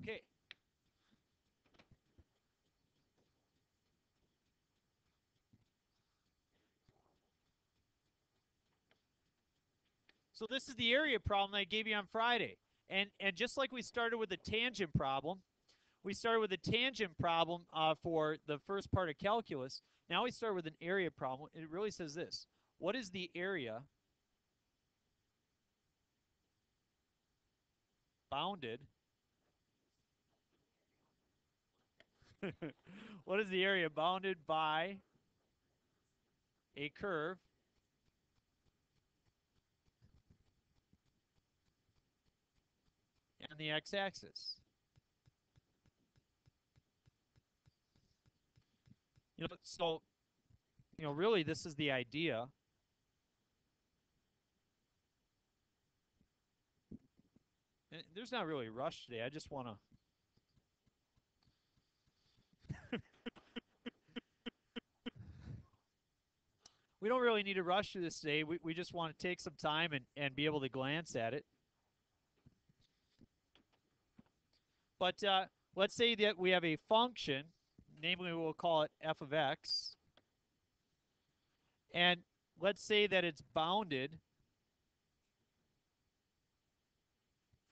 Okay. So this is the area problem I gave you on Friday. And just like we started with the tangent problem, we started with a tangent problem for the first part of calculus. Now we start with an area problem. It really says this. What is the area bounded? What is the area bounded by a curve on the x-axis? So, really this is the idea. And there's not really a rush today. I just want to we don't really need to rush through this today. We just want to take some time and be able to glance at it. But let's say that we have a function, namely we'll call it f of x, and let's say that it's bounded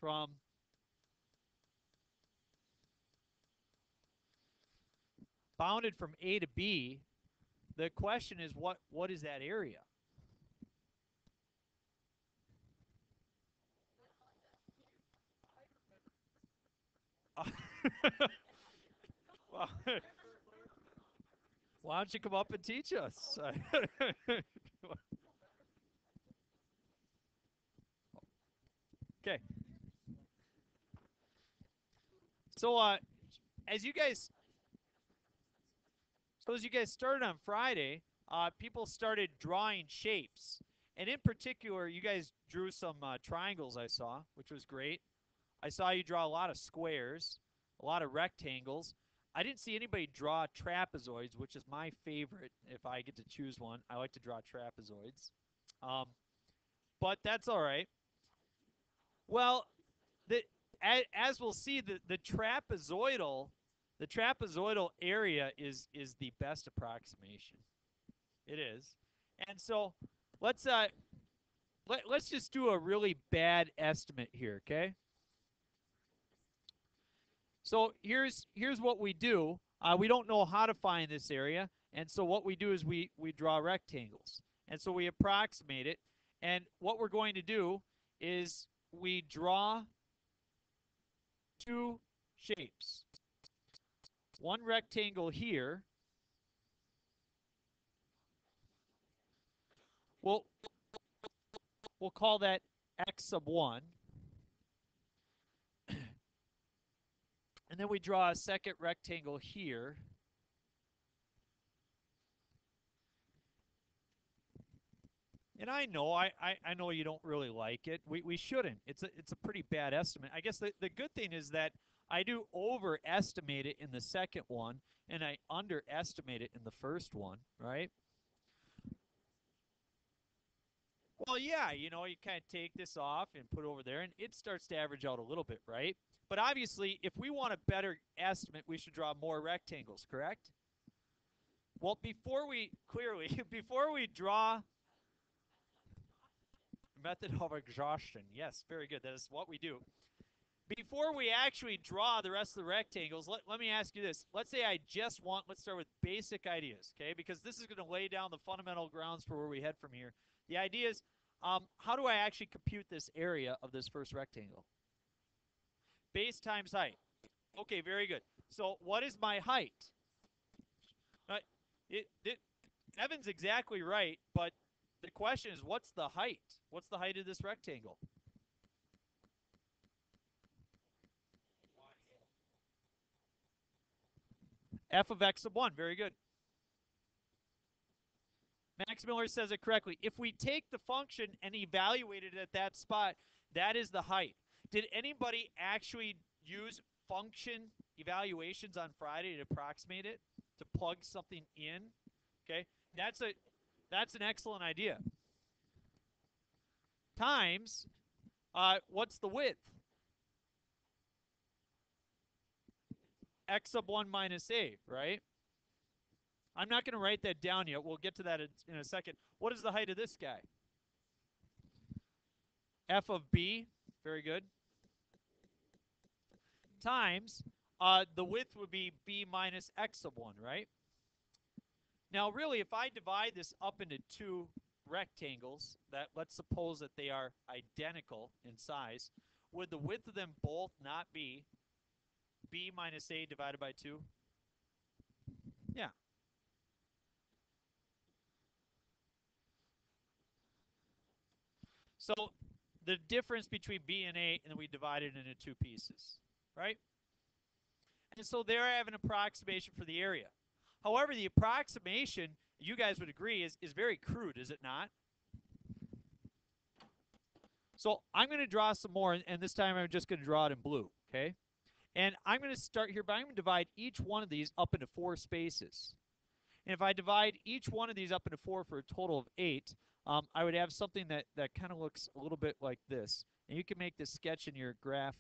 from A to B. The question is what is that area? Well, why don't you come up and teach us? Okay. So as you guys as you guys started on Friday, people started drawing shapes. And in particular, you guys drew some triangles I saw, which was great. I saw you draw a lot of squares, a lot of rectangles. I didn't see anybody draw trapezoids, which is my favorite if I get to choose one. I like to draw trapezoids. Um, but that's all right. Well, the, as we'll see, the trapezoidal area is the best approximation. It is. And so let's let's just do a really bad estimate here, okay? So here's what we do. We don't know how to find this area, and so what we do is we draw rectangles, and so we approximate it. And what we're going to do is we draw two shapes. One rectangle here. We'll we'll call that x sub 1. And then we draw a second rectangle here. And I know I know you don't really like it. We shouldn't. It's a pretty bad estimate. I guess the good thing is that I do overestimate it in the second one and I underestimate it in the first one, right? Well, yeah, you kind of take this off and put it over there and it starts to average out a little bit, right? But obviously, if we want a better estimate, we should draw more rectangles, correct? Well, before we draw method of exhaustion. Yes, very good. That is what we do. Before we actually draw the rest of the rectangles, let me ask you this. Let's say let's start with basic ideas, okay? Because this is going to lay down the fundamental grounds for where we head from here. The idea is, how do I actually compute this area of this first rectangle? Base times height. Okay, very good. So what is my height? Uh, Evan's exactly right, but the question is, what's the height? What's the height of this rectangle? F of x sub 1. Very good. Max Miller says it correctly. If we take the function and evaluate it at that spot, that is the height. Did anybody actually use function evaluations on Friday to approximate it, to plug something in? Okay, that's an excellent idea. Times, what's the width? x sub 1 minus a, right? I'm not going to write that down yet. We'll get to that in a second. What is the height of this guy? F of b, very good, times the width would be b minus x sub 1, right? Now, really, if I divide this up into two rectangles, that let's suppose that they are identical in size, would the width of them both not be b minus a divided by 2? Yeah. So the difference between b and a, and then we divide it into two pieces, right? And so there I have an approximation for the area. However, the approximation, you guys would agree, is very crude, is it not? So I'm going to draw some more, and this time I'm just going to draw it in blue, okay? And I'm going to start here, but I'm going to divide each one of these up into 4 spaces. And if I divide each one of these up into 4 for a total of 8, I would have something that kind of looks a little bit like this. And you can make this sketch in your graph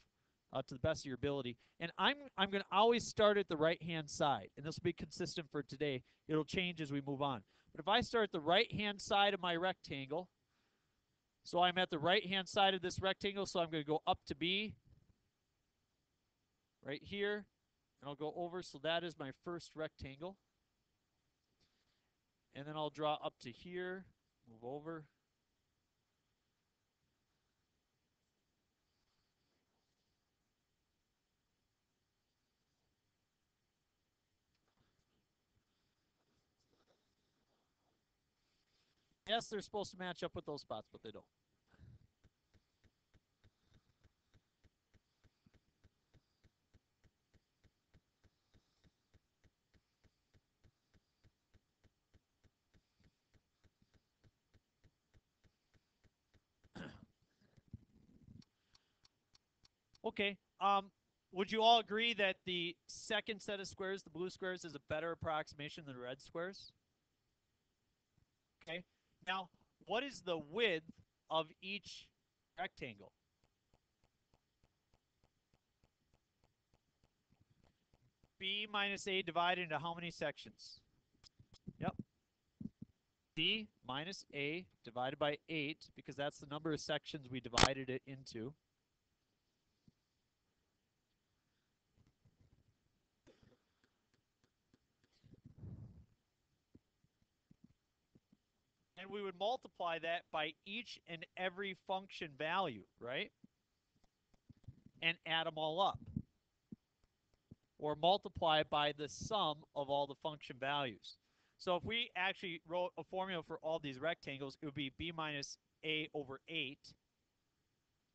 to the best of your ability. And I'm going to always start at the right-hand side. And this will be consistent for today. It'll change as we move on. But if I start at the right-hand side of my rectangle, so I'm at the right-hand side of this rectangle, so I'm going to go up to B right here. And I'll go over, so that is my first rectangle. And then I'll draw up to here, move over. Yes, they're supposed to match up with those spots, but they don't. Okay. Would you all agree that the second set of squares, the blue squares, is a better approximation than the red squares? Okay. Now, what is the width of each rectangle? B minus A divided into how many sections? Yep. B minus A divided by 8, because that's the number of sections we divided it into. And we would multiply that by each and every function value, right? And add them all up. Or multiply by the sum of all the function values. So if we actually wrote a formula for all these rectangles, it would be b minus a over 8.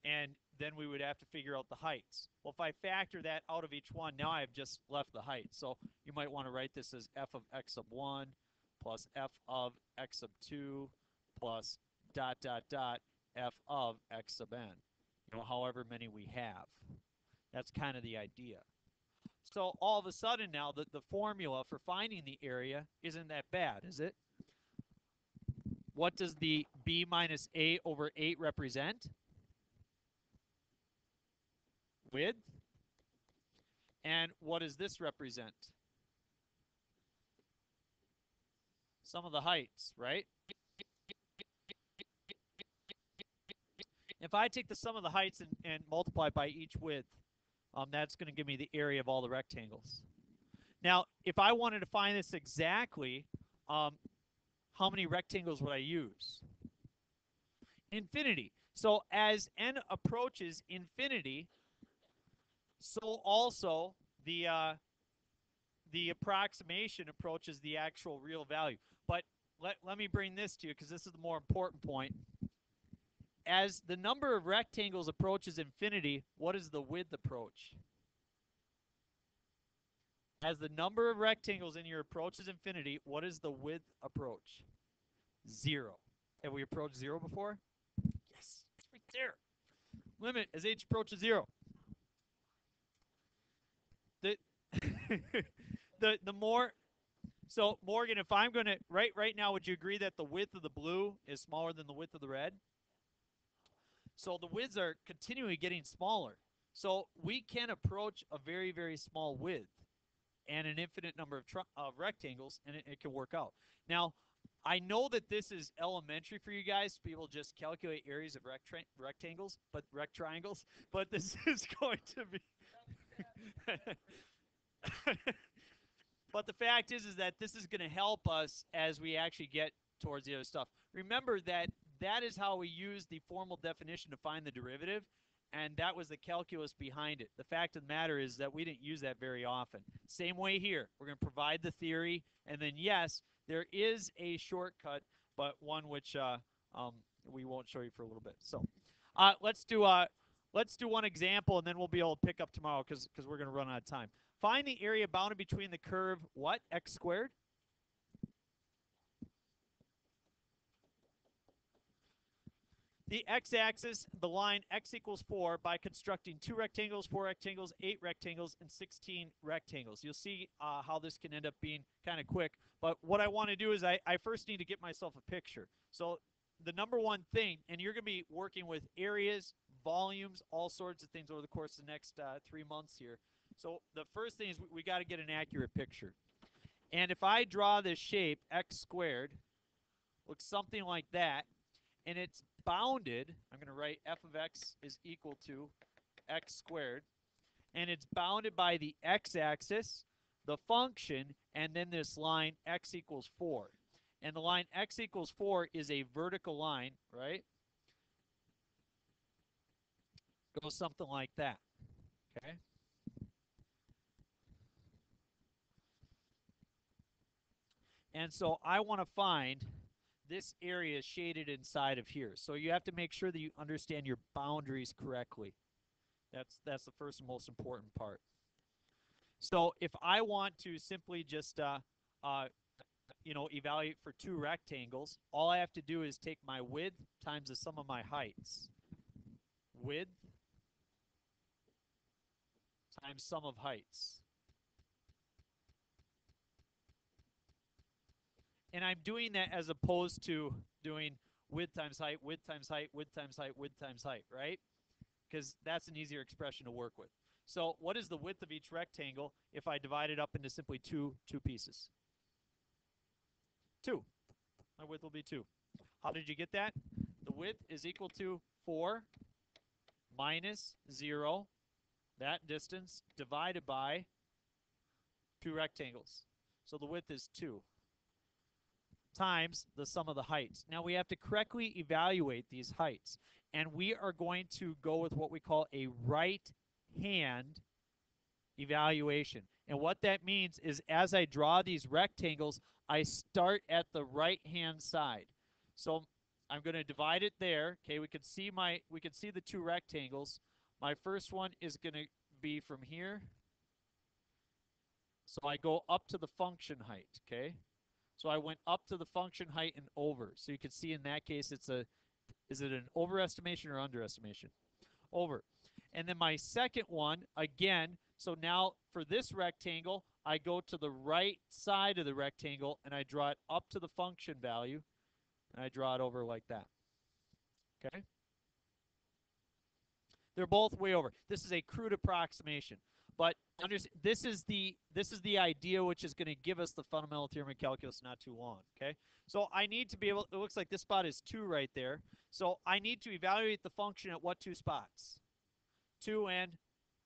And then we would have to figure out the heights. Well, if I factor that out of each one, now I've just left the height. So you might want to write this as f of x sub 1 plus f of x sub 2 plus dot, dot, dot, f of x sub n. You know, however many we have. That's kind of the idea. So all of a sudden now, the formula for finding the area isn't that bad, is it? What does the b minus a over 8 represent? Width. And what does this represent? Sum of the heights, right? If I take the sum of the heights and multiply by each width, that's going to give me the area of all the rectangles. Now, if I wanted to find this exactly, how many rectangles would I use? Infinity. So as n approaches infinity, so also the approximation approaches the actual real value. But let me bring this to you, because this is the more important point. As the number of rectangles approaches infinity, what does the width approach? As the number of rectangles in your approaches infinity, what is the width approach? 0. Have we approached 0 before? Yes, it's right there. Limit as h approaches 0. The more, so Morgan, if I'm going to, right now, would you agree that the width of the blue is smaller than the width of the red? So the widths are continually getting smaller. So we can approach a very, very small width. and an infinite number of rectangles, and it can work out. Now, I know that this is elementary for you guys to be able to just calculate areas of rectangles, but this is going to be but the fact is that this is going to help us as we actually get towards the other stuff. Remember that that is how we use the formal definition to find the derivative, and that was the calculus behind it. The fact of the matter is that we didn't use that very often. Same way here. We're going to provide the theory, and then yes, there is a shortcut, but one which we won't show you for a little bit. So let's do one example, and then we'll be able to pick up tomorrow because we're going to run out of time. Find the area bounded between the curve, what? X squared? The x-axis, the line x equals 4 by constructing 2 rectangles, 4 rectangles, 8 rectangles, and 16 rectangles. You'll see how this can end up being kind of quick. But what I want to do is I first need to get myself a picture. So the number one thing, and you're going to be working with areas, volumes, all sorts of things over the course of the next 3 months here. So the first thing is we got to get an accurate picture. And if I draw this shape, x squared, looks something like that, and it's bounded, I'm going to write f of x is equal to x squared, and it's bounded by the x-axis, the function, and then this line x equals 4. And the line x equals 4 is a vertical line, right? Goes something like that, okay? And so I want to find this area shaded inside of here. So you have to make sure that you understand your boundaries correctly. That's the first and most important part. So if I want to simply just evaluate for 2 rectangles, all I have to do is take my width times the sum of my heights. Width times sum of heights. And I'm doing that as opposed to doing width times height, width times height, width times height, width times height, right? Because that's an easier expression to work with. So what is the width of each rectangle if I divide it up into simply two pieces? 2. My width will be 2. How did you get that? The width is equal to 4 minus 0, that distance, divided by 2 rectangles. So the width is 2 times the sum of the heights. Now we have to correctly evaluate these heights, and we are going to go with what we call a right-hand evaluation. And what that means is as I draw these rectangles, I start at the right-hand side. So I'm going to divide it there. Okay, we can see the 2 rectangles. My first one is going to be from here. So I go up to the function height, okay? So I went up to the function height and over. So you can see in that case is it an overestimation or underestimation? Over. And then my second one, again, so now for this rectangle, I go to the right side of the rectangle and I draw it up to the function value, and I draw it over like that. Okay? They're both way over. This is a crude approximation. But this is the idea which is going to give us the fundamental theorem of calculus not too long, okay? So I need to be able, it looks like this spot is 2 right there. So I need to evaluate the function at what 2 spots? 2 and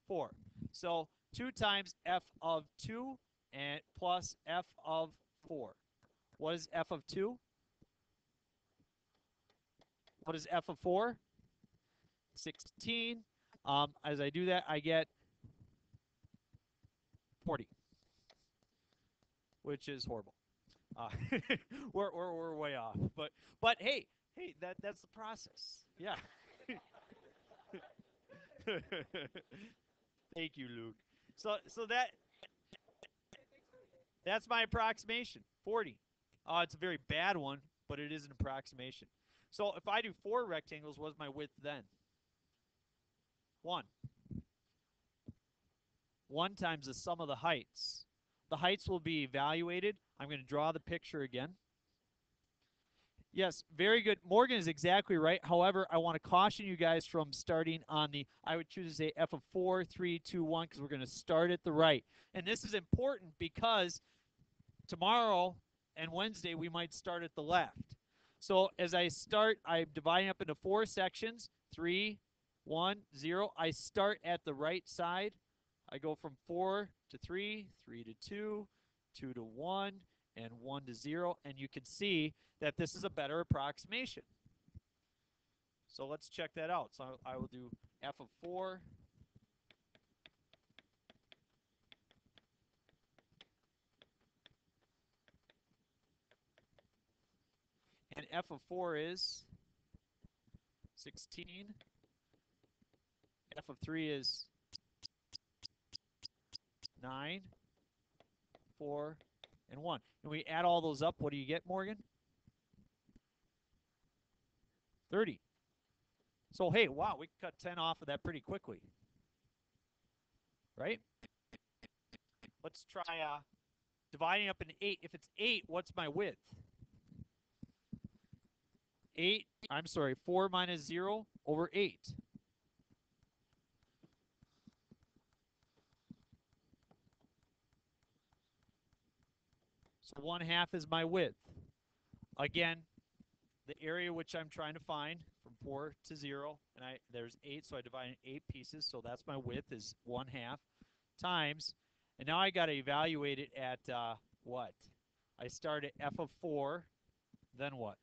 4. So 2 times f of 2 and plus f of 4. What is f of 2? What is f of 4? 16. As I do that, I get 40, which is horrible. We're way off, but hey, that's the process. Yeah. Thank you, Luke. So that's my approximation, 40. It's a very bad one, but it is an approximation. So if I do 4 rectangles, what's my width then? 1. 1 times the sum of the heights. The heights will be evaluated. I'm going to draw the picture again. Yes, very good. Morgan is exactly right. However, I want to caution you guys from starting on the, I would choose to say f of 4, 3, 2, 1, because we're going to start at the right. And this is important because tomorrow and Wednesday, we might start at the left. So as I start, I'm dividing up into 4 sections, 3, 1, 0. I start at the right side. I go from 4 to 3, 3 to 2, 2 to 1, and 1 to 0. And you can see that this is a better approximation. So let's check that out. So I will do f of 4 and f of 4 is 16. F of 3 is 9, 4, and 1. And we add all those up. What do you get, Morgan? 30. So, hey, wow, we cut 10 off of that pretty quickly. Right? Let's try dividing up into 8. If it's 8, what's my width? 4 minus 0 over 8. So 1/2 is my width. Again, the area which I'm trying to find from 4 to 0, and there's 8, so I divide in 8 pieces, so that's my width is 1/2 times, and now I got to evaluate it at what? I start at f of 4, then what?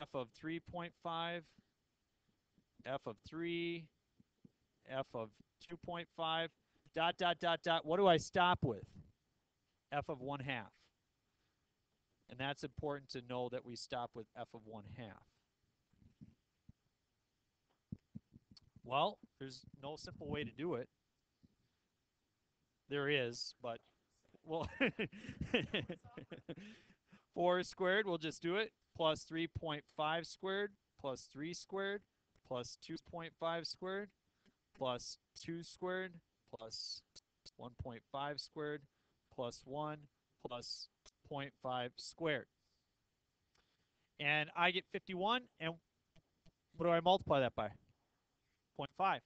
F of 3.5, f of 3, f of 2.5, dot, dot, dot, dot. What do I stop with? F of 1/2. And that's important to know that we stop with f of 1/2. Well, there's no simple way to do it. There is, but well, 4 squared, we'll just do it, plus 3.5 squared, plus 3 squared, plus 2.5 squared, plus 2 squared, plus 1.5 squared, plus 1, plus 0.5 squared. And I get 51, and what do I multiply that by? 0.5.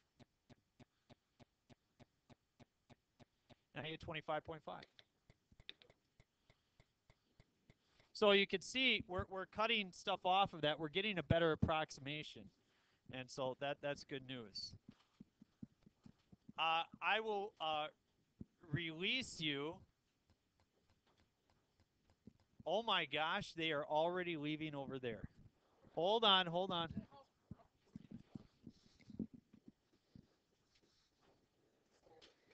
And I get 25.5. So you can see we're cutting stuff off of that. We're getting a better approximation. And so that's good news. I will release you. Oh my gosh, they are already leaving over there. Hold on, hold on.